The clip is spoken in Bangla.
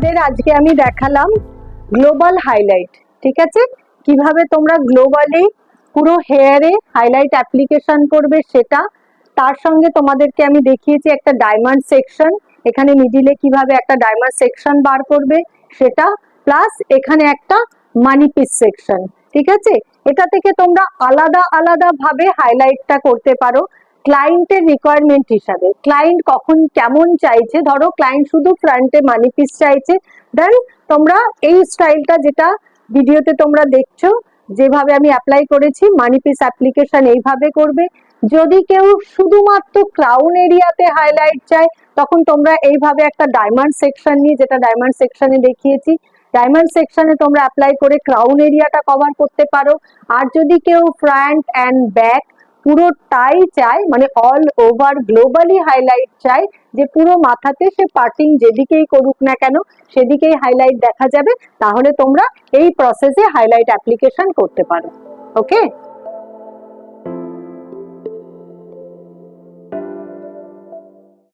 তোমাদের আজকে আমি দেখালাম গ্লোবাল হাইলাইট। ঠিক আছে, কিভাবে তোমরা গ্লোবালি পুরো হেয়ারে হাইলাইট অ্যাপ্লিকেশন করবে সেটা। তার সঙ্গে তোমাদেরকে আমি দেখিয়েছি একটা ডায়মন্ড সেকশন, এখানে মিডিলে কিভাবে একটা ডায়মন্ড সেকশন বার করবে সেটা, প্লাস এখানে একটা মানি পিস সেকশন। ঠিক আছে, এটা থেকে তোমরা আলাদা আলাদা ভাবে হাইলাইটটা করতে পারো ক্লায়েন্টের রিকোয়ারমেন্ট হিসাবে। ক্লায়েন্ট কখন কেমন চাইছে, ধরো ক্লায়েন্ট শুধু ফ্রন্টে মানি পিস চাইছে, দেন তোমরা এই স্টাইলটা যেটা ভিডিওতে তোমরা দেখছো যেভাবে আমি অ্যাপ্লাই করেছি মানি পিস অ্যাপ্লিকেশন এইভাবে করবে। যদি কেউ শুধুমাত্র ক্রাউন এরিয়াতে হাইলাইট চায় তখন তোমরা এইভাবে একটা ডায়মন্ড সেকশন নিয়ে, যেটা ডায়মন্ড সেকশনে দেখিয়েছি, ডায়মন্ড সেকশনে তোমরা অ্যাপ্লাই করে ক্রাউন এরিয়াটা কভার করতে পারো। আর যদি কেউ ফ্রন্ট অ্যান্ড ব্যাক পুরোটাই চায়, মানে অল ওভার গ্লোবালি হাইলাইট চায়, যে পুরো মাথাতে সে পার্টিং যেদিকেই করুক না কেন সেদিকেই হাইলাইট দেখা যাবে, তাহলে তোমরা এই প্রসেসে হাইলাইট অ্যাপ্লিকেশন করতে পারো। ওকে।